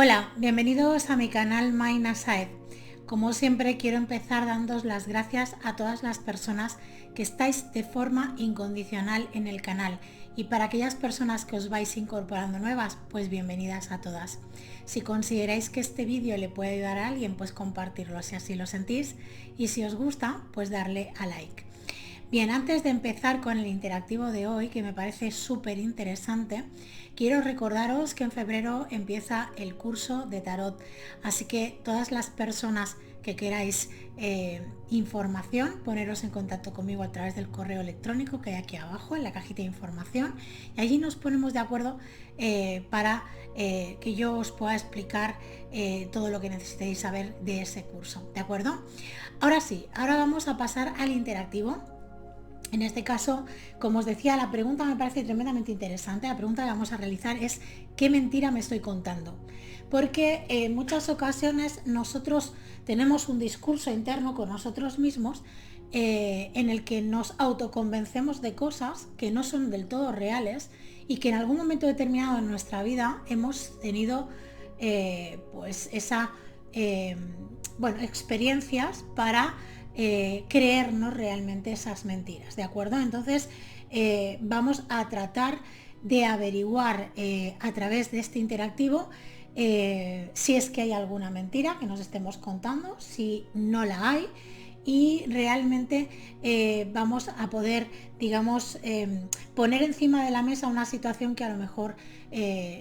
Hola, bienvenidos a mi canal Mind Aside. Como siempre quiero empezar dándos las gracias a todas las personas que estáis de forma incondicional en el canal y para aquellas personas que os vais incorporando nuevas, pues bienvenidas a todas. Si consideráis que este vídeo le puede ayudar a alguien, pues compartirlo si así lo sentís y si os gusta, pues darle a like. Bien, antes de empezar con el interactivo de hoy, que me parece súper interesante, quiero recordaros que en febrero empieza el curso de tarot, así que todas las personas que queráis información, poneros en contacto conmigo a través del correo electrónico que hay aquí abajo en la cajita de información y allí nos ponemos de acuerdo para que yo os pueda explicar todo lo que necesitéis saber de ese curso, ¿de acuerdo? Ahora sí, ahora vamos a pasar al interactivo. En este caso, como os decía, la pregunta me parece tremendamente interesante. La pregunta que vamos a realizar es ¿qué mentira me estoy contando? Porque en muchas ocasiones nosotros tenemos un discurso interno con nosotros mismos en el que nos autoconvencemos de cosas que no son del todo reales y que en algún momento determinado en nuestra vida hemos tenido pues esa experiencias para creernos realmente esas mentiras, ¿de acuerdo? Entonces vamos a tratar de averiguar a través de este interactivo si es que hay alguna mentira que nos estemos contando, si no la hay, y realmente vamos a poder, digamos, poner encima de la mesa una situación que a lo mejor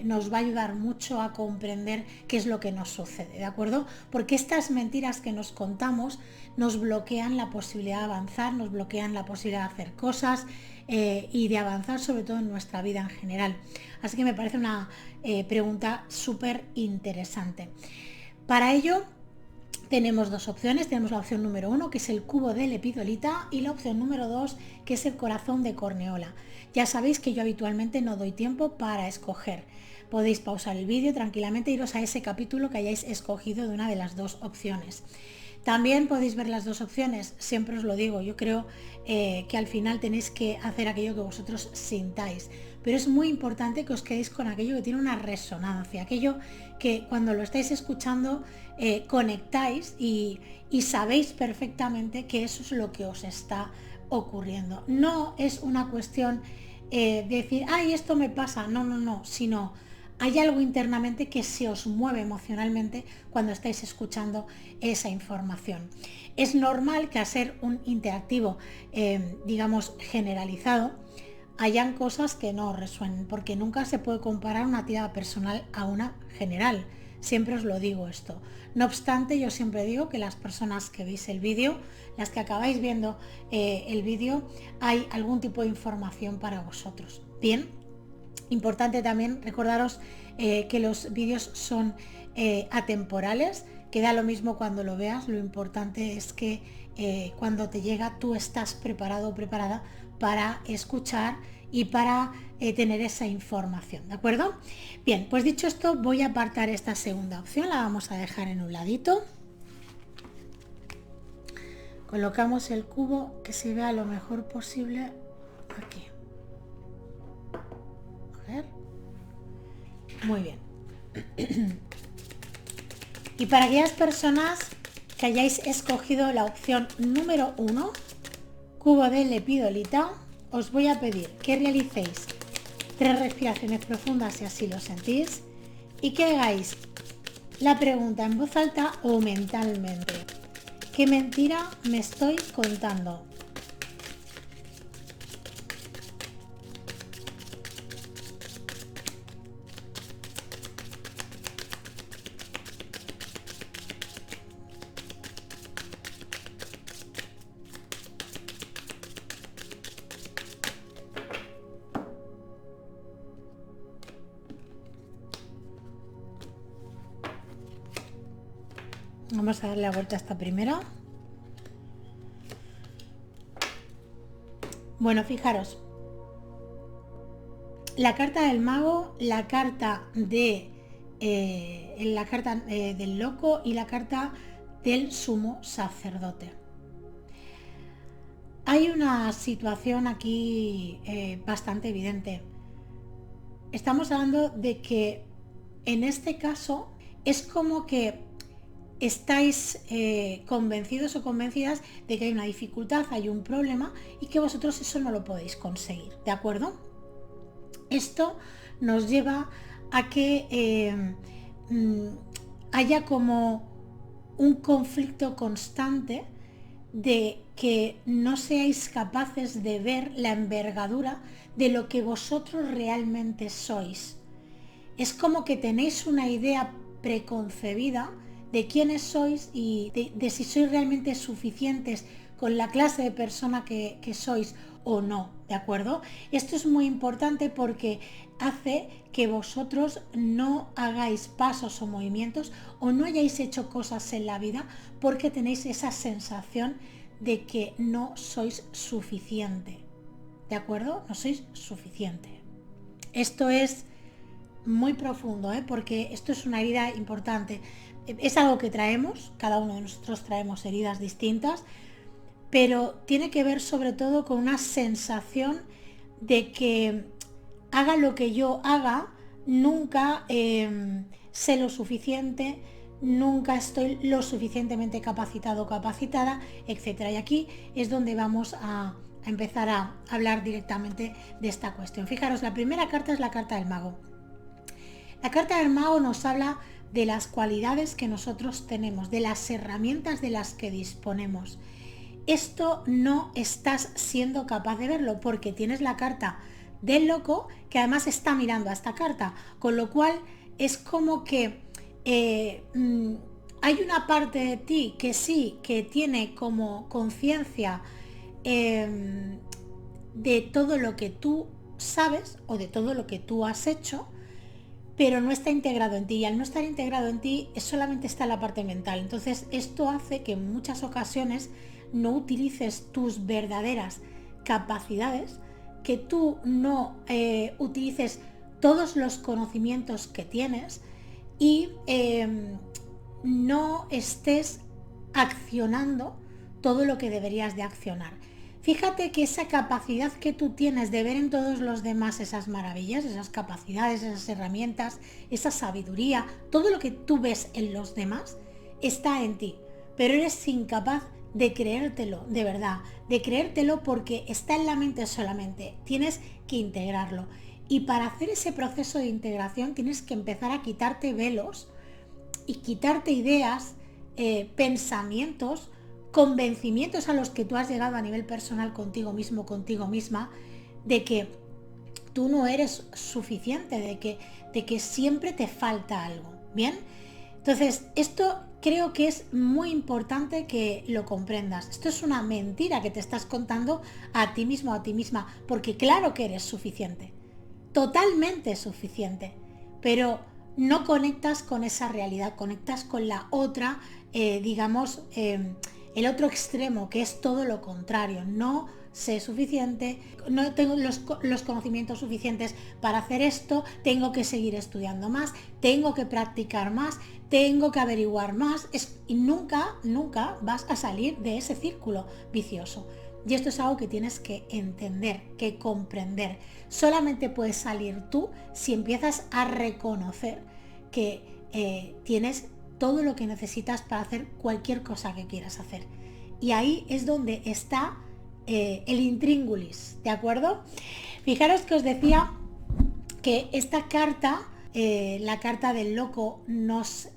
nos va a ayudar mucho a comprender qué es lo que nos sucede, ¿de acuerdo? Porque estas mentiras que nos contamos nos bloquean la posibilidad de avanzar, nos bloquean la posibilidad de hacer cosas y de avanzar sobre todo en nuestra vida en general. Así que me parece una pregunta súper interesante. Para ello tenemos dos opciones. Tenemos la opción número 1, que es el cubo de lepidolita, y la opción número 2, que es el corazón de corneola. Ya sabéis que yo habitualmente no doy tiempo para escoger. Podéis pausar el vídeo tranquilamente e iros a ese capítulo que hayáis escogido de una de las dos opciones. También podéis ver las dos opciones, siempre os lo digo, yo creo que al final tenéis que hacer aquello que vosotros sintáis, pero es muy importante que os quedéis con aquello que tiene una resonancia, aquello que cuando lo estáis escuchando conectáis y sabéis perfectamente que eso es lo que os está ocurriendo. No es una cuestión de decir, ay, esto me pasa, no, sino hay algo internamente que se os mueve emocionalmente cuando estáis escuchando esa información. Es normal que al ser un interactivo, digamos, generalizado, hayan cosas que no resuenen, porque nunca se puede comparar una tirada personal a una general. Siempre os lo digo esto. No obstante, yo siempre digo que las personas que veis el vídeo, las que acabáis viendo el vídeo, hay algún tipo de información para vosotros. Bien. Importante también recordaros que los vídeos son atemporales, que da lo mismo cuando lo veas, lo importante es que cuando te llega tú estás preparado o preparada para escuchar y para tener esa información, ¿de acuerdo? Bien, pues dicho esto, voy a apartar esta segunda opción, la vamos a dejar en un ladito. Colocamos el cubo que se vea lo mejor posible aquí. A ver. Muy bien. Y para aquellas personas que hayáis escogido la opción número 1, cubo de lepidolita, os voy a pedir que realicéis 3 respiraciones profundas si así lo sentís y que hagáis la pregunta en voz alta o mentalmente. ¿Qué mentira me estoy contando? Vamos a darle la vuelta a esta primera. Bueno, fijaros. La carta del mago, la carta del loco y la carta del sumo sacerdote. Hay una situación aquí bastante evidente. Estamos hablando de que en este caso es como que estáis convencidos o convencidas de que hay una dificultad, hay un problema y que vosotros eso no lo podéis conseguir, ¿de acuerdo? Esto nos lleva a que haya como un conflicto constante de que no seáis capaces de ver la envergadura de lo que vosotros realmente sois. Es como que tenéis una idea preconcebida de quiénes sois y de si sois realmente suficientes con la clase de persona que sois o no, ¿de acuerdo? Esto es muy importante porque hace que vosotros no hagáis pasos o movimientos o no hayáis hecho cosas en la vida porque tenéis esa sensación de que no sois suficiente, ¿de acuerdo? No sois suficiente. Esto es muy profundo, porque esto es una herida importante. Es algo que traemos, cada uno de nosotros traemos heridas distintas, pero tiene que ver sobre todo con una sensación de que haga lo que yo haga, nunca sé lo suficiente, nunca estoy lo suficientemente capacitado o capacitada, etc. Y aquí es donde vamos a empezar a hablar directamente de esta cuestión. Fijaros, la primera carta es la carta del mago. La carta del mago nos habla de las cualidades que nosotros tenemos, de las herramientas de las que disponemos. Esto no estás siendo capaz de verlo porque tienes la carta del loco que además está mirando a esta carta, con lo cual es como que hay una parte de ti que sí, que tiene como conciencia de todo lo que tú sabes o de todo lo que tú has hecho, pero no está integrado en ti, y al no estar integrado en ti solamente está la parte mental. Entonces esto hace que en muchas ocasiones no utilices tus verdaderas capacidades, que tú no utilices todos los conocimientos que tienes y no estés accionando todo lo que deberías de accionar. Fíjate que esa capacidad que tú tienes de ver en todos los demás esas maravillas, esas capacidades, esas herramientas, esa sabiduría, todo lo que tú ves en los demás está en ti, pero eres incapaz de creértelo, de verdad, de creértelo porque está en la mente solamente, tienes que integrarlo. Y para hacer ese proceso de integración tienes que empezar a quitarte velos y quitarte ideas, pensamientos, convencimientos a los que tú has llegado a nivel personal contigo mismo, contigo misma, de que tú no eres suficiente, de que siempre te falta algo, ¿bien? Entonces, esto creo que es muy importante que lo comprendas. Esto es una mentira que te estás contando a ti mismo, a ti misma, porque claro que eres suficiente, totalmente suficiente, pero no conectas con esa realidad, conectas con la otra, digamos, el otro extremo, que es todo lo contrario. No sé suficiente, no tengo los conocimientos suficientes para hacer esto, tengo que seguir estudiando más, tengo que practicar más, tengo que averiguar más, y nunca vas a salir de ese círculo vicioso. Y esto es algo que tienes que entender, que comprender. Solamente puedes salir tú si empiezas a reconocer que tienes todo lo que necesitas para hacer cualquier cosa que quieras hacer. Y ahí es donde está el intríngulis, ¿de acuerdo? Fijaros que os decía que esta carta, la carta del loco,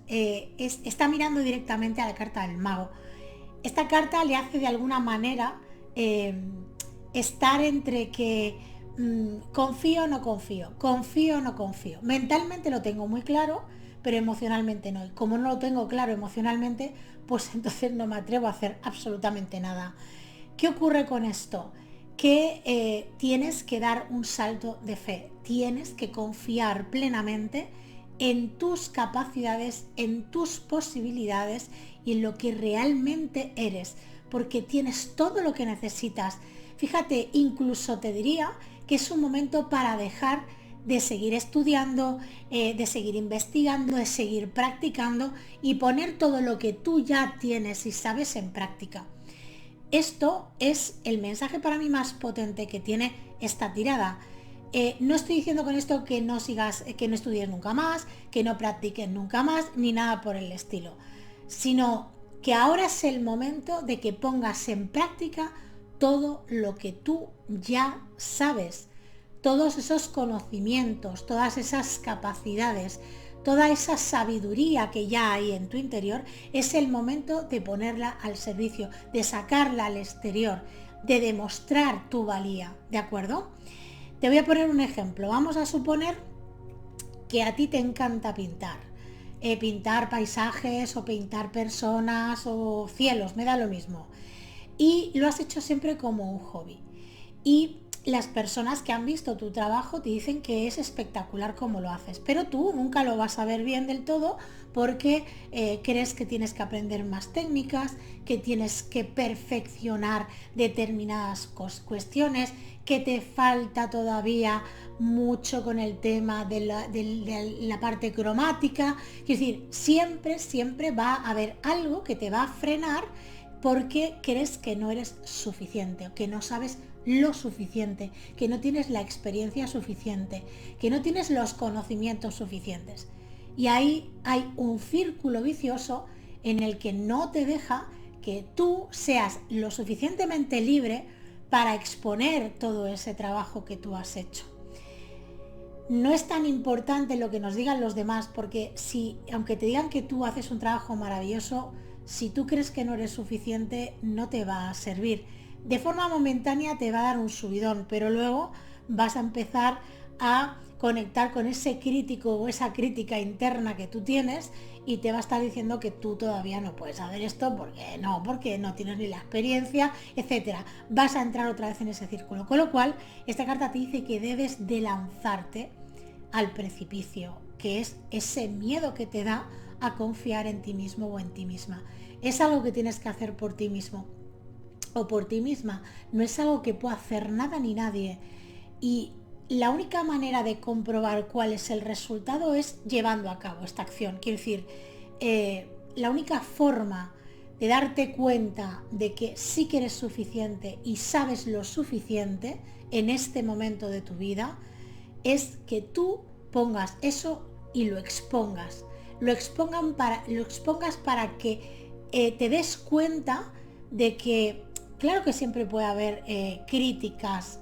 está mirando directamente a la carta del mago. Esta carta le hace de alguna manera estar entre que confío o no confío, confío o no confío. Mentalmente lo tengo muy claro, pero emocionalmente no. Y como no lo tengo claro emocionalmente, pues entonces no me atrevo a hacer absolutamente nada. ¿Qué ocurre con esto? Que tienes que dar un salto de fe, tienes que confiar plenamente en tus capacidades, en tus posibilidades y en lo que realmente eres, porque tienes todo lo que necesitas. Fíjate, incluso te diría que es un momento para dejar de seguir estudiando, de seguir investigando, de seguir practicando y poner todo lo que tú ya tienes y sabes en práctica. Esto es el mensaje para mí más potente que tiene esta tirada. No estoy diciendo con esto que no sigas, que no estudies nunca más, que no practiques nunca más, ni nada por el estilo, sino que ahora es el momento de que pongas en práctica todo lo que tú ya sabes, todos esos conocimientos, todas esas capacidades, toda esa sabiduría que ya hay en tu interior. Es el momento de ponerla al servicio, de sacarla al exterior, de demostrar tu valía, ¿de acuerdo? Te voy a poner un ejemplo. Vamos a suponer que a ti te encanta pintar. Pintar paisajes o pintar personas o cielos, me da lo mismo. Y lo has hecho siempre como un hobby. Y las personas que han visto tu trabajo te dicen que es espectacular como lo haces, pero tú nunca lo vas a ver bien del todo porque crees que tienes que aprender más técnicas, que tienes que perfeccionar determinadas cuestiones, que te falta todavía mucho con el tema de la parte cromática. Es decir, siempre va a haber algo que te va a frenar porque crees que no eres suficiente o que no sabes lo suficiente, que no tienes la experiencia suficiente, que no tienes los conocimientos suficientes. Y ahí hay un círculo vicioso en el que no te deja que tú seas lo suficientemente libre para exponer todo ese trabajo que tú has hecho. No es tan importante lo que nos digan los demás, porque si, aunque te digan que tú haces un trabajo maravilloso, si tú crees que no eres suficiente, no te va a servir. De forma momentánea te va a dar un subidón, pero luego vas a empezar a conectar con ese crítico o esa crítica interna que tú tienes y te va a estar diciendo que tú todavía no puedes saber esto porque no tienes ni la experiencia, etcétera. Vas a entrar otra vez en ese círculo. Con lo cual, esta carta te dice que debes de lanzarte al precipicio, que es ese miedo que te da a confiar en ti mismo o en ti misma. Es algo que tienes que hacer por ti mismo o por ti misma, no es algo que pueda hacer nada ni nadie. Y la única manera de comprobar cuál es el resultado es llevando a cabo esta acción. Quiero decir, la única forma de darte cuenta de que sí que eres suficiente y sabes lo suficiente en este momento de tu vida es que tú pongas eso y lo expongas. Lo expongas para que te des cuenta de que, claro que siempre puede haber críticas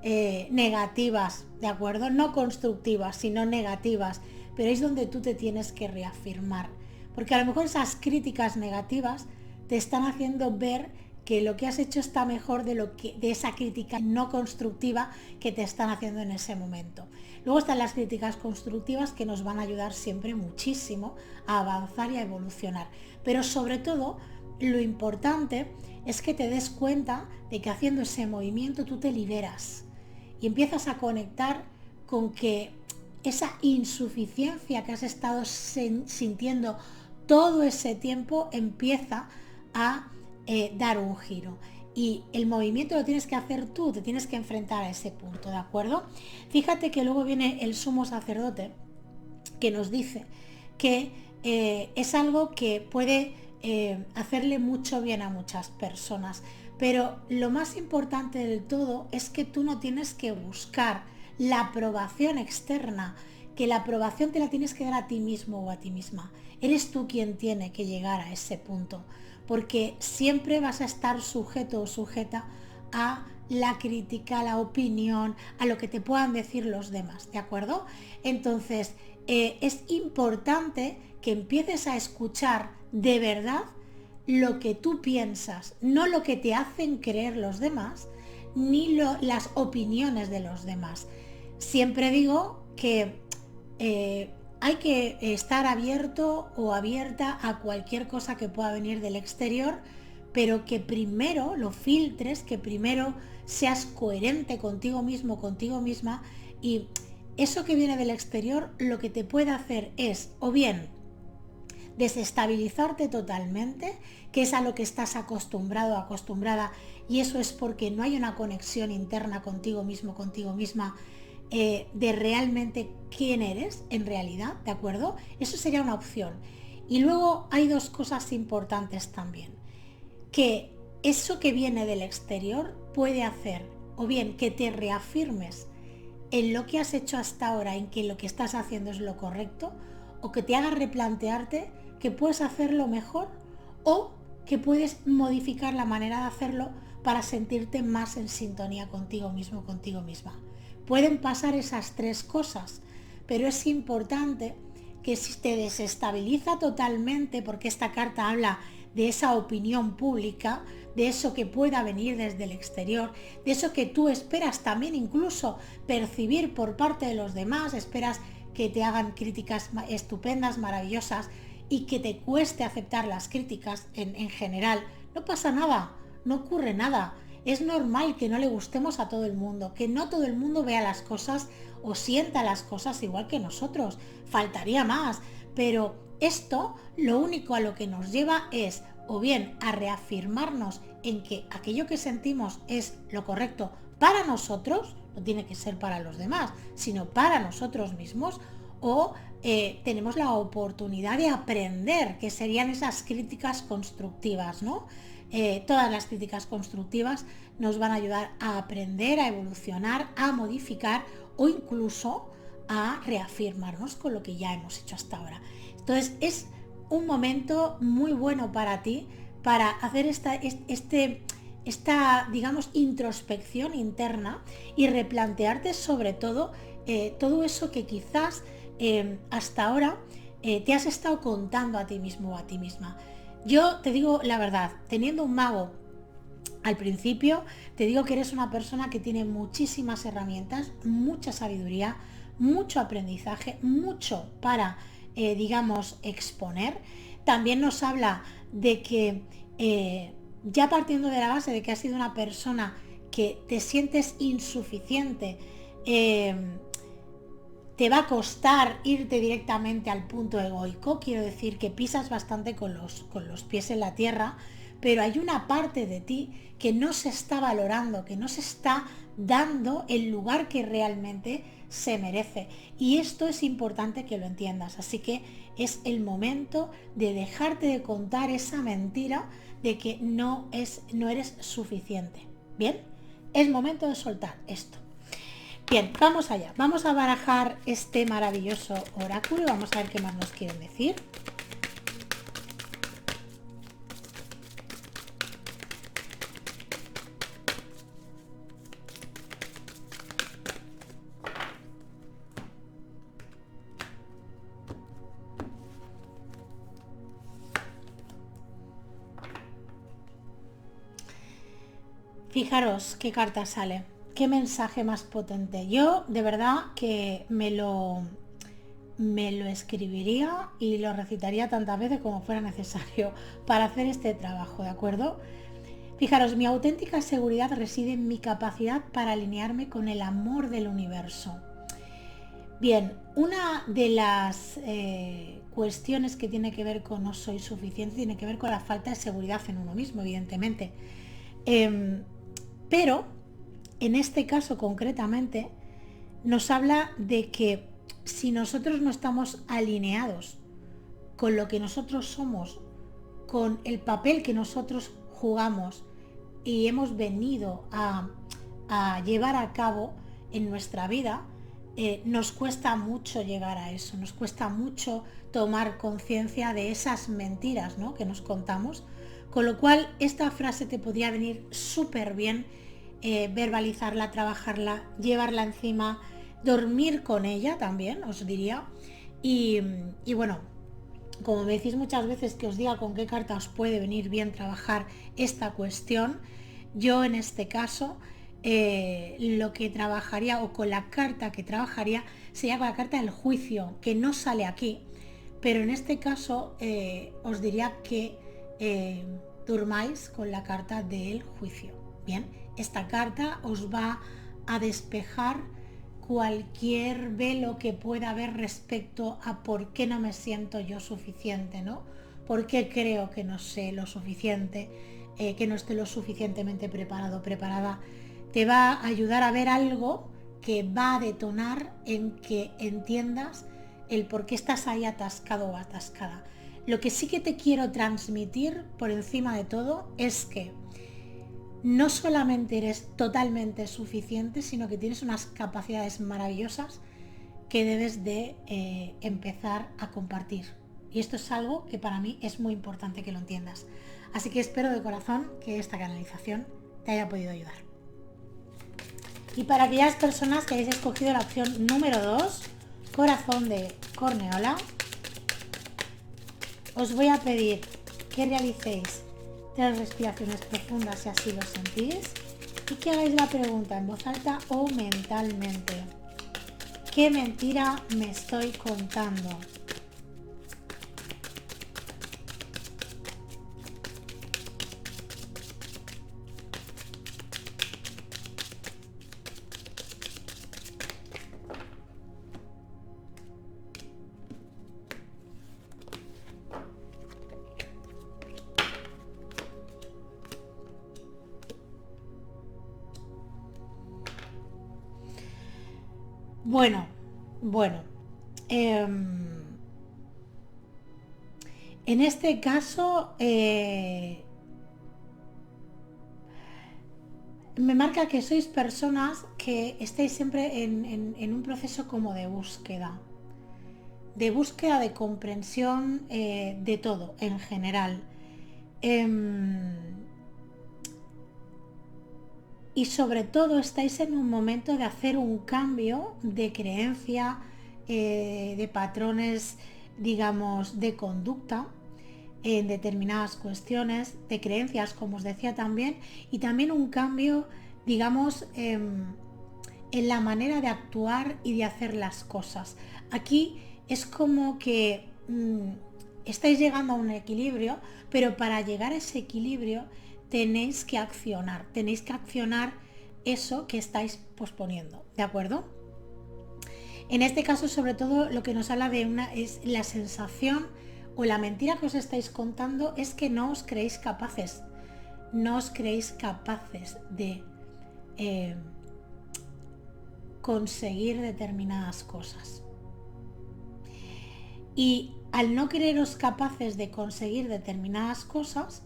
negativas, ¿de acuerdo? No constructivas, sino negativas, pero es donde tú te tienes que reafirmar, porque a lo mejor esas críticas negativas te están haciendo ver que lo que has hecho está mejor de esa crítica no constructiva que te están haciendo en ese momento. Luego están las críticas constructivas que nos van a ayudar siempre muchísimo a avanzar y a evolucionar, pero sobre todo lo importante es que te des cuenta de que haciendo ese movimiento tú te liberas y empiezas a conectar con que esa insuficiencia que has estado sintiendo todo ese tiempo empieza a dar un giro. Y el movimiento lo tienes que hacer tú, te tienes que enfrentar a ese punto, ¿de acuerdo? Fíjate que luego viene el sumo sacerdote que nos dice que es algo que puede hacerle mucho bien a muchas personas, pero lo más importante del todo es que tú no tienes que buscar la aprobación externa, que la aprobación te la tienes que dar a ti mismo o a ti misma. Eres tú quien tiene que llegar a ese punto, porque siempre vas a estar sujeto o sujeta a la crítica, a la opinión, a lo que te puedan decir los demás, ¿de acuerdo? Entonces, es importante que empieces a escuchar de verdad lo que tú piensas, no lo que te hacen creer los demás, ni las opiniones de los demás. Siempre digo que hay que estar abierto o abierta a cualquier cosa que pueda venir del exterior, pero que primero lo filtres, que primero seas coherente contigo mismo, contigo misma, y eso que viene del exterior lo que te puede hacer es o bien desestabilizarte totalmente, que es a lo que estás acostumbrado, acostumbrada, y eso es porque no hay una conexión interna contigo mismo, contigo misma, de realmente quién eres en realidad, ¿de acuerdo? Eso sería una opción. Y luego hay dos cosas importantes también, que eso que viene del exterior puede hacer o bien que te reafirmes en lo que has hecho hasta ahora, en que lo que estás haciendo es lo correcto, o que te haga replantearte que puedes hacerlo mejor o que puedes modificar la manera de hacerlo para sentirte más en sintonía contigo mismo, contigo misma. Pueden pasar esas tres cosas, pero es importante que si te desestabiliza totalmente, porque esta carta habla de esa opinión pública, de eso que pueda venir desde el exterior, de eso que tú esperas también incluso percibir por parte de los demás, esperas que te hagan críticas estupendas, maravillosas, y que te cueste aceptar las críticas en general. No pasa nada, no ocurre nada. Es normal que no le gustemos a todo el mundo, que no todo el mundo vea las cosas o sienta las cosas igual que nosotros. Faltaría más, pero esto lo único a lo que nos lleva es o bien a reafirmarnos en que aquello que sentimos es lo correcto para nosotros, no tiene que ser para los demás, sino para nosotros mismos, o tenemos la oportunidad de aprender, que serían esas críticas constructivas, ¿no? Todas las críticas constructivas nos van a ayudar a aprender, a evolucionar, a modificar o incluso a reafirmarnos con lo que ya hemos hecho hasta ahora. Entonces es un momento muy bueno para ti para hacer esta digamos, introspección interna y replantearte sobre todo todo eso que quizás hasta ahora te has estado contando a ti mismo o a ti misma. Yo te digo la verdad, teniendo un mago al principio, te digo que eres una persona que tiene muchísimas herramientas, mucha sabiduría, mucho aprendizaje, mucho para, digamos, exponer. También nos habla de que ya partiendo de la base de que has sido una persona que te sientes insuficiente, te va a costar irte directamente al punto egoico, quiero decir que pisas bastante con los pies en la tierra, pero hay una parte de ti que no se está valorando, que no se está dando el lugar que realmente se merece. Y esto es importante que lo entiendas, así que es el momento de dejarte de contar esa mentira de que no eres suficiente. ¿Bien? Es momento de soltar esto. Bien, vamos allá. Vamos a barajar este maravilloso oráculo y vamos a ver qué más nos quieren decir. Fijaros qué carta sale. Qué mensaje más potente. Yo de verdad que me lo escribiría y lo recitaría tantas veces como fuera necesario para hacer este trabajo, ¿de acuerdo? Fijaros, mi auténtica seguridad reside en mi capacidad para alinearme con el amor del universo. Bien, una de las cuestiones que tiene que ver con no soy suficiente tiene que ver con la falta de seguridad en uno mismo, evidentemente. Pero en este caso concretamente nos habla de que si nosotros no estamos alineados con lo que nosotros somos, con el papel que nosotros jugamos y hemos venido a llevar a cabo en nuestra vida, nos cuesta mucho llegar a eso, nos cuesta mucho tomar conciencia de esas mentiras, ¿no?, que nos contamos, con lo cual esta frase te podría venir súper bien, verbalizarla, trabajarla, llevarla encima, dormir con ella también, os diría, y bueno, como me decís muchas veces que os diga con qué carta os puede venir bien trabajar esta cuestión, yo en este caso lo que trabajaría, o con la carta que trabajaría, sería con la carta del juicio, que no sale aquí, pero en este caso os diría que durmáis con la carta del juicio. Bien, esta carta os va a despejar cualquier velo que pueda haber respecto a por qué no me siento yo suficiente, ¿no? ¿Por qué creo que no sé lo suficiente, que no estoy lo suficientemente preparado, preparada? Te va a ayudar a ver algo que va a detonar en que entiendas el por qué estás ahí atascado o atascada. Lo que sí que te quiero transmitir por encima de todo es que no solamente eres totalmente suficiente, sino que tienes unas capacidades maravillosas que debes de empezar a compartir. Y esto es algo que para mí es muy importante que lo entiendas. Así que espero de corazón que esta canalización te haya podido ayudar. Y para aquellas personas que hayáis escogido la opción número 2, corazón de Corneola, os voy a pedir que realicéis 3 respiraciones profundas si así lo sentís y que hagáis la pregunta en voz alta o mentalmente. ¿Qué mentira me estoy contando? Bueno, en este caso me marca que sois personas que estáis siempre en un proceso como de búsqueda de comprensión de todo en general. Y sobre todo estáis en un momento de hacer un cambio de creencia, de patrones, digamos, de conducta en determinadas cuestiones, de creencias, como os decía también, y también un cambio, digamos, en la manera de actuar y de hacer las cosas. Aquí es como que estáis llegando a un equilibrio, pero para llegar a ese equilibrio tenéis que accionar eso que estáis posponiendo, ¿de acuerdo? En este caso, sobre todo, lo que nos habla de es la sensación o la mentira que os estáis contando es que no os creéis capaces de conseguir determinadas cosas. Y al no creeros capaces de conseguir determinadas cosas,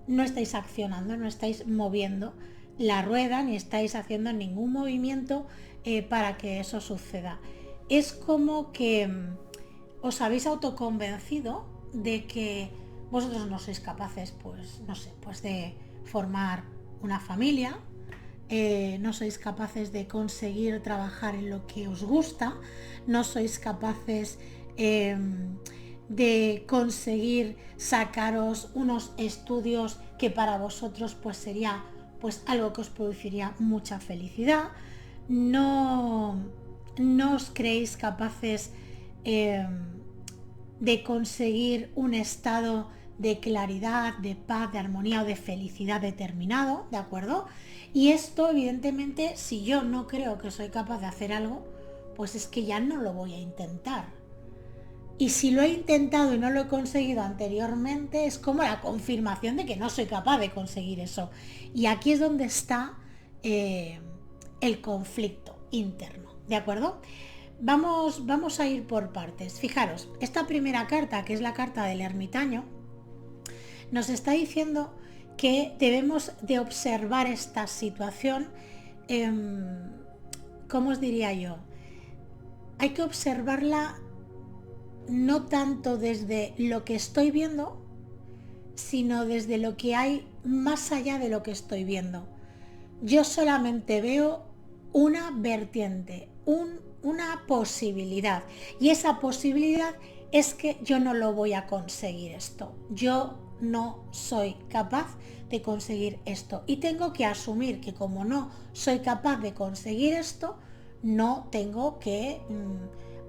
no estáis accionando, no estáis moviendo la rueda ni estáis haciendo ningún movimiento para que eso suceda. Es como que os habéis autoconvencido de que vosotros no sois capaces, pues no sé, pues de formar una familia, no sois capaces de conseguir trabajar en lo que os gusta, no sois capaces de conseguir sacaros unos estudios que para vosotros pues sería pues algo que os produciría mucha felicidad, no os creéis capaces de conseguir un estado de claridad, de paz, de armonía o de felicidad determinado, ¿de acuerdo? Y esto, evidentemente, si yo no creo que soy capaz de hacer algo, pues es que ya no lo voy a intentar. Y si lo he intentado y no lo he conseguido anteriormente, es como la confirmación de que no soy capaz de conseguir eso. Y aquí es donde está el conflicto interno, ¿de acuerdo? Vamos a ir por partes. Fijaros, esta primera carta, que es la carta del ermitaño, nos está diciendo que debemos de observar esta situación, ¿cómo os diría yo? Hay que observarla no tanto desde lo que estoy viendo, sino desde lo que hay más allá de lo que estoy viendo. Yo solamente veo una vertiente, una posibilidad, y esa posibilidad es que yo no lo voy a conseguir esto. Yo no soy capaz de conseguir esto y tengo que asumir que como no soy capaz de conseguir esto, no tengo que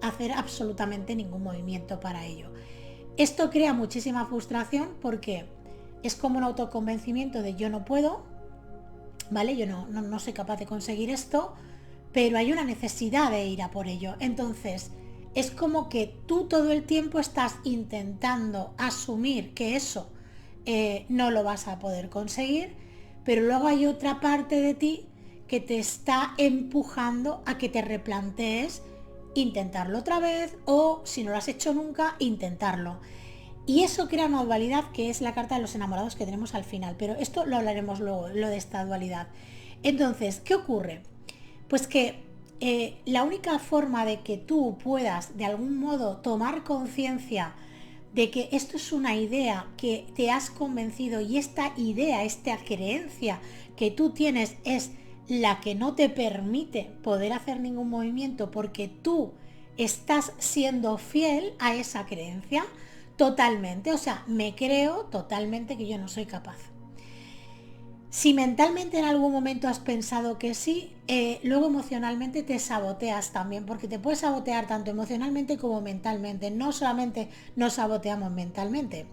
hacer absolutamente ningún movimiento para ello. Esto crea muchísima frustración porque es como un autoconvencimiento de yo no puedo, ¿vale? Yo no soy capaz de conseguir esto, pero hay una necesidad de ir a por ello. Entonces, es como que tú todo el tiempo estás intentando asumir que eso no lo vas a poder conseguir, pero luego hay otra parte de ti que te está empujando a que te replantees intentarlo otra vez o, si no lo has hecho nunca, intentarlo. Y eso crea una dualidad que es la carta de los enamorados que tenemos al final, pero esto lo hablaremos luego, lo de esta dualidad. Entonces, ¿qué ocurre? Pues que la única forma de que tú puedas de algún modo tomar conciencia de que esto es una idea que te has convencido y esta idea, esta creencia que tú tienes es la que no te permite poder hacer ningún movimiento porque tú estás siendo fiel a esa creencia totalmente, o sea, me creo totalmente que yo no soy capaz. Si mentalmente en algún momento has pensado que sí, luego emocionalmente te saboteas también, porque te puedes sabotear tanto emocionalmente como mentalmente. No solamente nos saboteamos mentalmente,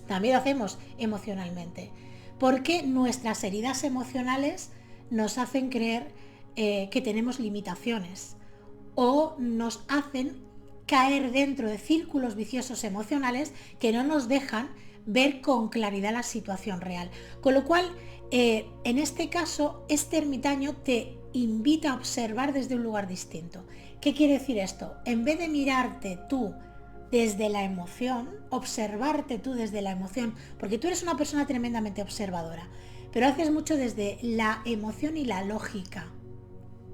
también lo hacemos emocionalmente, porque nuestras heridas emocionales nos hacen creer que tenemos limitaciones o nos hacen caer dentro de círculos viciosos emocionales que no nos dejan ver con claridad la situación real. Con lo cual, en este caso, este ermitaño te invita a observar desde un lugar distinto. ¿Qué quiere decir esto? En vez de mirarte tú desde la emoción, observarte tú desde la emoción, porque tú eres una persona tremendamente observadora, pero haces mucho desde la emoción y la lógica,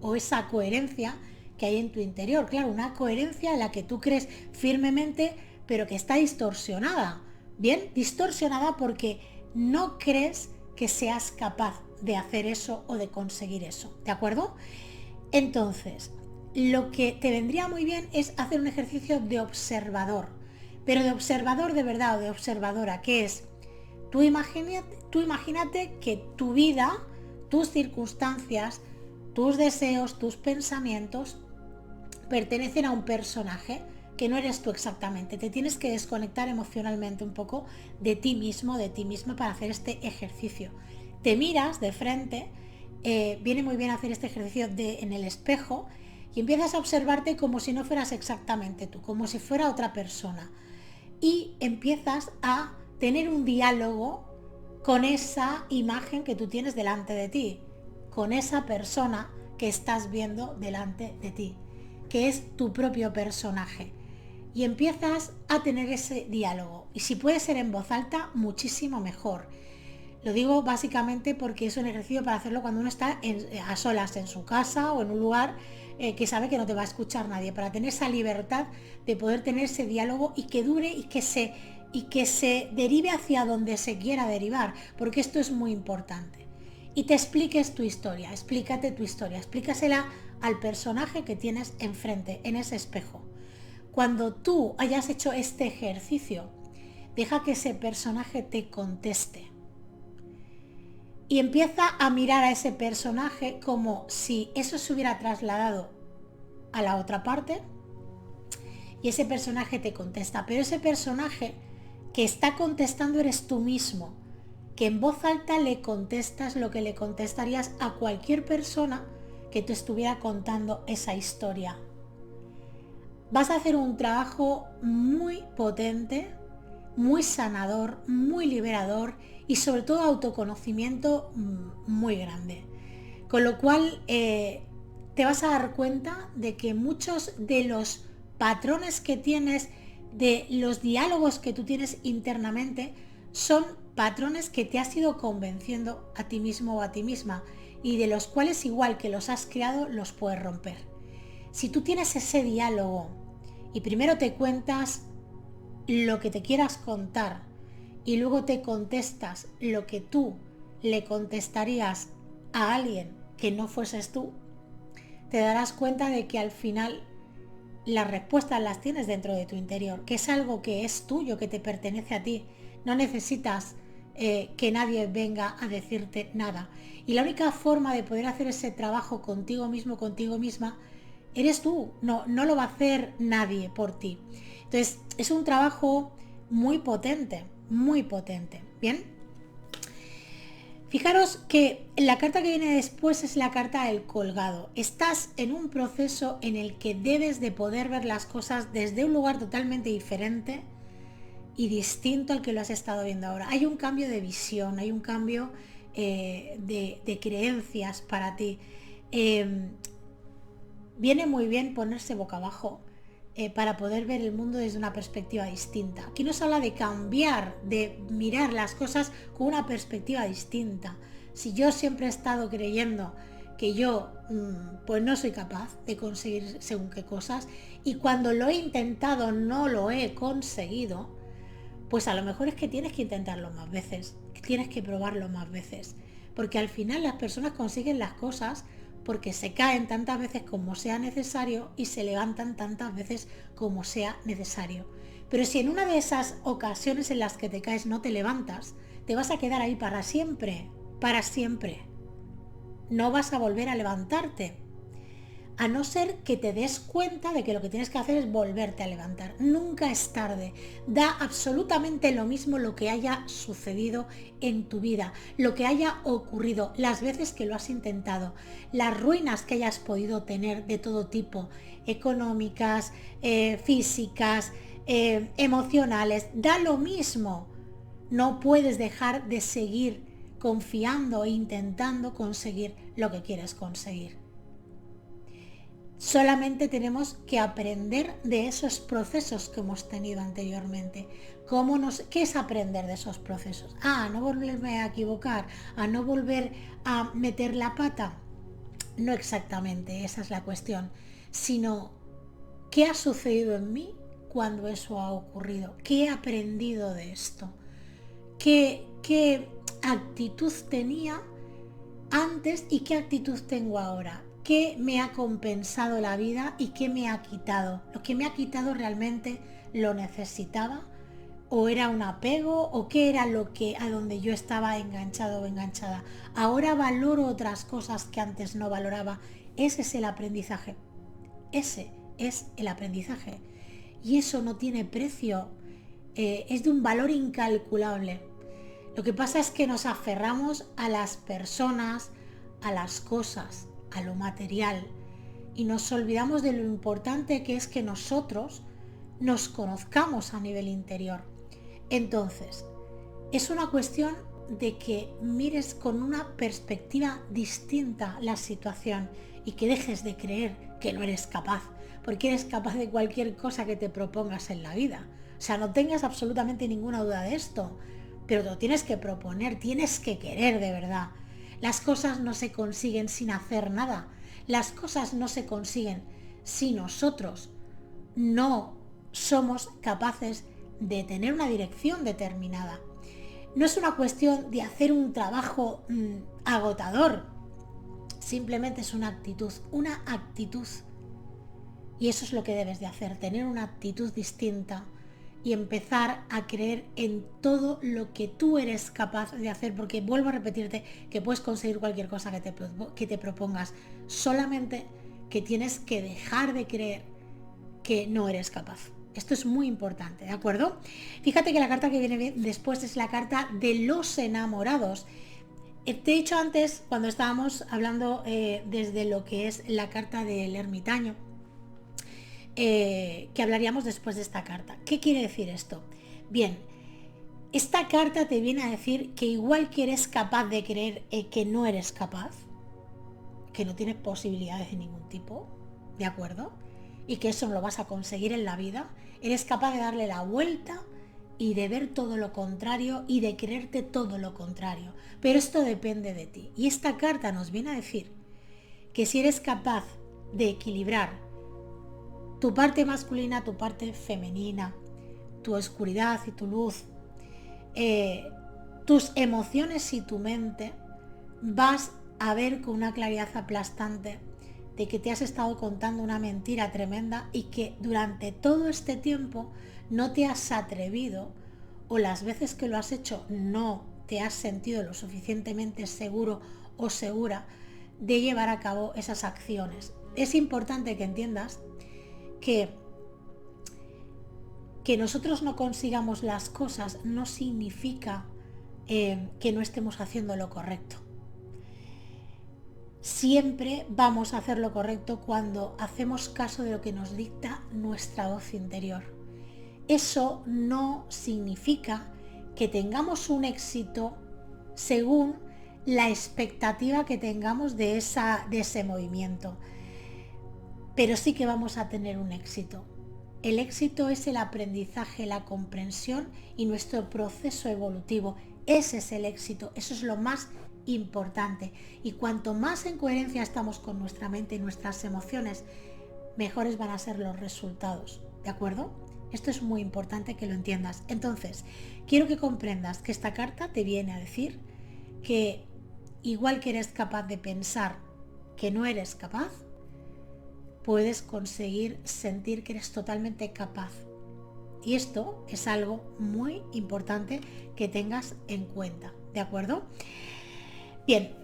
o esa coherencia que hay en tu interior. Claro, una coherencia en la que tú crees firmemente, pero que está distorsionada. Bien, distorsionada porque no crees que seas capaz de hacer eso o de conseguir eso. ¿De acuerdo? Entonces, lo que te vendría muy bien es hacer un ejercicio de observador, pero de observador de verdad o de observadora, que es, tú imagínate que tu vida, tus circunstancias, tus deseos, tus pensamientos pertenecen a un personaje que no eres tú exactamente. Te tienes que desconectar emocionalmente un poco de ti mismo, de ti misma para hacer este ejercicio. Te miras de frente, viene muy bien hacer este ejercicio en el espejo y empiezas a observarte como si no fueras exactamente tú, como si fuera otra persona. Y empiezas a tener un diálogo con esa imagen que tú tienes delante de ti, con esa persona que estás viendo delante de ti, que es tu propio personaje. Y empiezas a tener ese diálogo. Y si puede ser en voz alta, muchísimo mejor. Lo digo básicamente porque es un ejercicio para hacerlo cuando uno está a solas en su casa o en un lugar que sabe que no te va a escuchar nadie, para tener esa libertad de poder tener ese diálogo y que dure y que se derive hacia donde se quiera derivar, porque esto es muy importante. Y te expliques tu historia, explícate tu historia, explícasela al personaje que tienes enfrente, en ese espejo. Cuando tú hayas hecho este ejercicio, deja que ese personaje te conteste. Y empieza a mirar a ese personaje como si eso se hubiera trasladado a la otra parte y ese personaje te contesta. Pero ese personaje que está contestando eres tú mismo, que en voz alta le contestas lo que le contestarías a cualquier persona que te estuviera contando esa historia. Vas a hacer un trabajo muy potente, muy sanador, muy liberador y sobre todo autoconocimiento muy grande. Con lo cual te vas a dar cuenta de que muchos de los patrones que tienes, de los diálogos que tú tienes internamente, son patrones que te has ido convenciendo a ti mismo o a ti misma y de los cuales igual que los has creado los puedes romper. Si tú tienes ese diálogo y primero te cuentas lo que te quieras contar y luego te contestas lo que tú le contestarías a alguien que no fueses tú, te darás cuenta de que al final las respuestas las tienes dentro de tu interior, que es algo que es tuyo, que te pertenece a ti. No necesitas que nadie venga a decirte nada. Y la única forma de poder hacer ese trabajo contigo mismo, contigo misma, eres tú. No lo va a hacer nadie por ti. Entonces, es un trabajo muy potente, muy potente. ¿Bien? Fijaros que la carta que viene después es la carta del colgado. Estás en un proceso en el que debes de poder ver las cosas desde un lugar totalmente diferente y distinto al que lo has estado viendo ahora. Hay un cambio de visión, hay un cambio de creencias para ti. Viene muy bien ponerse boca abajo, para poder ver el mundo desde una perspectiva distinta. Aquí nos habla de cambiar, de mirar las cosas con una perspectiva distinta. Si yo siempre he estado creyendo que yo pues no soy capaz de conseguir según qué cosas, y cuando lo he intentado no lo he conseguido, pues a lo mejor es que tienes que intentarlo más veces, que tienes que probarlo más veces, porque al final las personas consiguen las cosas porque se caen tantas veces como sea necesario y se levantan tantas veces como sea necesario. Pero si en una de esas ocasiones en las que te caes no te levantas, te vas a quedar ahí para siempre, para siempre. No vas a volver a levantarte, a no ser que te des cuenta de que lo que tienes que hacer es volverte a levantar. Nunca es tarde. Da absolutamente lo mismo lo que haya sucedido en tu vida, lo que haya ocurrido, las veces que lo has intentado, las ruinas que hayas podido tener de todo tipo, económicas, físicas, emocionales. Da lo mismo. No puedes dejar de seguir confiando e intentando conseguir lo que quieres conseguir. Solamente tenemos que aprender de esos procesos que hemos tenido anteriormente. ¿Qué es aprender de esos procesos? A no volverme a equivocar, a no volver a meter la pata. No exactamente, esa es la cuestión, sino ¿qué ha sucedido en mí cuando eso ha ocurrido? ¿Qué he aprendido de esto? ¿Qué actitud tenía antes y qué actitud tengo ahora? ¿Qué me ha compensado la vida y qué me ha quitado? ¿Lo que me ha quitado realmente lo necesitaba? ¿O era un apego? ¿O qué era lo que a donde yo estaba enganchado o enganchada? Ahora valoro otras cosas que antes no valoraba. Ese es el aprendizaje. Ese es el aprendizaje. Y eso no tiene precio. Es de un valor incalculable. Lo que pasa es que nos aferramos a las personas, a las cosas, a lo material, y nos olvidamos de lo importante que es que nosotros nos conozcamos a nivel interior. Entonces, es una cuestión de que mires con una perspectiva distinta la situación y que dejes de creer que no eres capaz, porque eres capaz de cualquier cosa que te propongas en la vida. O sea, no tengas absolutamente ninguna duda de esto, pero te lo tienes que proponer, tienes que querer de verdad. Las cosas no se consiguen sin hacer nada. Las cosas no se consiguen si nosotros no somos capaces de tener una dirección determinada. No es una cuestión de hacer un trabajo agotador. Simplemente es una actitud, una actitud. Y eso es lo que debes de hacer, tener una actitud distinta y empezar a creer en todo lo que tú eres capaz de hacer, porque vuelvo a repetirte que puedes conseguir cualquier cosa que te propongas, solamente que tienes que dejar de creer que no eres capaz. Esto es muy importante, ¿de acuerdo? Fíjate que la carta que viene después es la carta de los enamorados. Te he dicho antes, cuando estábamos hablando desde lo que es la carta del ermitaño, que hablaríamos después de esta carta. ¿Qué quiere decir esto? Bien, esta carta te viene a decir que igual que eres capaz de creer que no eres capaz, que no tienes posibilidades de ningún tipo, ¿de acuerdo? Y que eso no lo vas a conseguir en la vida, eres capaz de darle la vuelta y de ver todo lo contrario y de creerte todo lo contrario. Pero esto depende de ti. Y esta carta nos viene a decir que si eres capaz de equilibrar tu parte masculina, tu parte femenina, tu oscuridad y tu luz, tus emociones y tu mente, vas a ver con una claridad aplastante de que te has estado contando una mentira tremenda y que durante todo este tiempo no te has atrevido, o las veces que lo has hecho no te has sentido lo suficientemente seguro o segura de llevar a cabo esas acciones. Es importante que entiendas que nosotros no consigamos las cosas no significa que no estemos haciendo lo correcto. Siempre vamos a hacer lo correcto cuando hacemos caso de lo que nos dicta nuestra voz interior. Eso no significa que tengamos un éxito según la expectativa que tengamos de ese movimiento, pero sí que vamos a tener un éxito. El éxito es el aprendizaje, la comprensión y nuestro proceso evolutivo. Ese es el éxito, eso es lo más importante. Y cuanto más en coherencia estamos con nuestra mente y nuestras emociones, mejores van a ser los resultados. ¿De acuerdo? Esto es muy importante que lo entiendas. Entonces, quiero que comprendas que esta carta te viene a decir que igual que eres capaz de pensar que no eres capaz, puedes conseguir sentir que eres totalmente capaz. Y esto es algo muy importante que tengas en cuenta, ¿de acuerdo? Bien,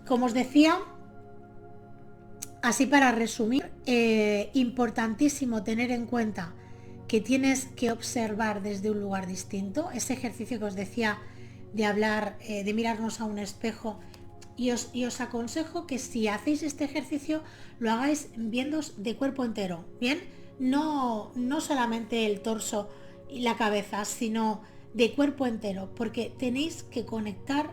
como os decía, así para resumir, importantísimo tener en cuenta que tienes que observar desde un lugar distinto. Ese ejercicio que os decía de hablar, de mirarnos a un espejo, y os aconsejo que si hacéis este ejercicio lo hagáis viéndoos de cuerpo entero, ¿bien? No solamente el torso y la cabeza, sino de cuerpo entero, porque tenéis que conectar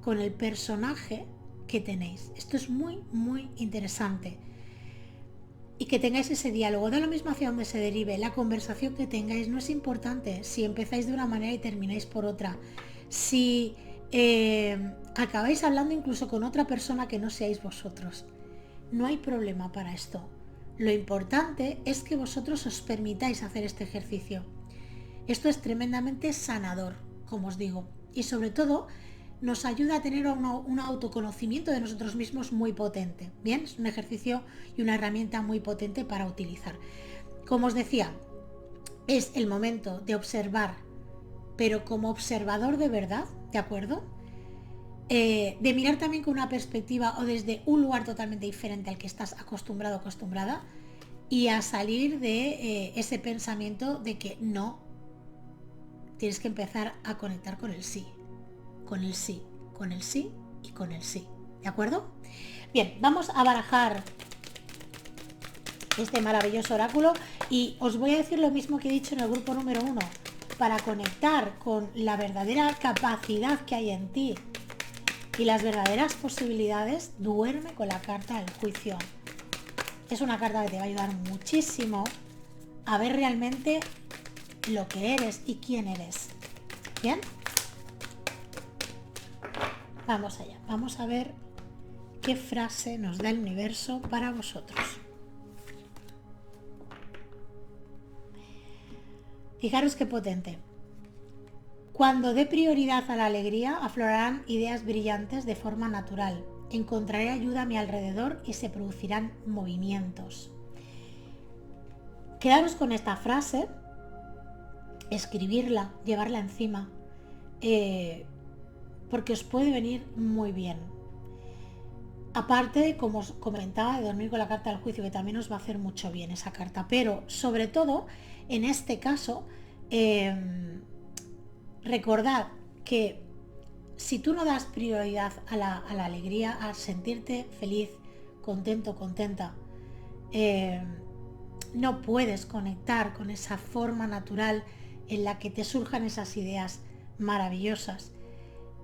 con el personaje que tenéis. Esto es muy, muy interesante. Y que tengáis ese diálogo, da lo mismo hacia donde se derive, la conversación que tengáis no es importante si empezáis de una manera y termináis por otra. Si acabáis hablando incluso con otra persona que no seáis vosotros, no hay problema para esto. Lo importante es que vosotros os permitáis hacer este ejercicio. Esto es tremendamente sanador, como os digo, y sobre todo nos ayuda a tener un autoconocimiento de nosotros mismos muy potente. Bien, es un ejercicio y una herramienta muy potente para utilizar. Como os decía, es el momento de observar, pero como observador de verdad, ¿de acuerdo? De mirar también con una perspectiva o desde un lugar totalmente diferente al que estás acostumbrado o acostumbrada, y a salir de ese pensamiento de que no. Tienes que empezar a conectar con el sí. Con el sí, con el sí y con el sí. ¿De acuerdo? Bien, vamos a barajar este maravilloso oráculo y os voy a decir lo mismo que he dicho en el grupo número 1. Para conectar con la verdadera capacidad que hay en ti y las verdaderas posibilidades, duerme con la carta del juicio. Es una carta que te va a ayudar muchísimo a ver realmente lo que eres y quién eres. ¿Bien? Vamos allá, vamos a ver qué frase nos da el universo para vosotros. Fijaros qué potente. Cuando dé prioridad a la alegría, aflorarán ideas brillantes de forma natural. Encontraré ayuda a mi alrededor y se producirán movimientos. Quedaros con esta frase, escribirla, llevarla encima, porque os puede venir muy bien. Aparte, como os comentaba, de dormir con la carta del juicio, que también os va a hacer mucho bien esa carta, pero sobre todo, en este caso, recordad que si tú no das prioridad a la alegría, a sentirte feliz, contento, contenta, no puedes conectar con esa forma natural en la que te surjan esas ideas maravillosas.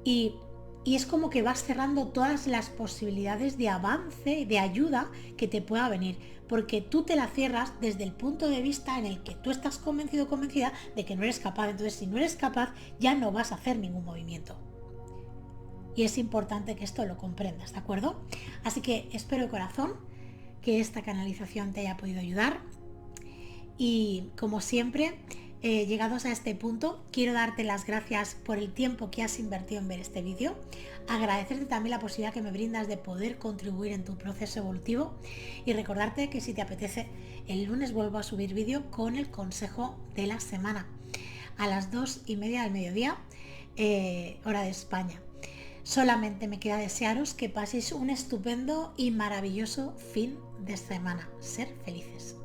Y es como que vas cerrando todas las posibilidades de avance, de ayuda que te pueda venir, porque tú te la cierras desde el punto de vista en el que tú estás convencido o convencida de que no eres capaz. Entonces, si no eres capaz, ya no vas a hacer ningún movimiento. Y es importante que esto lo comprendas, ¿de acuerdo? Así que espero de corazón que esta canalización te haya podido ayudar. Y como siempre, llegados a este punto, quiero darte las gracias por el tiempo que has invertido en ver este vídeo, agradecerte también la posibilidad que me brindas de poder contribuir en tu proceso evolutivo y recordarte que si te apetece, el lunes vuelvo a subir vídeo con el consejo de la semana a las 2:30 del mediodía, hora de España. Solamente me queda desearos que paséis un estupendo y maravilloso fin de semana. Ser felices.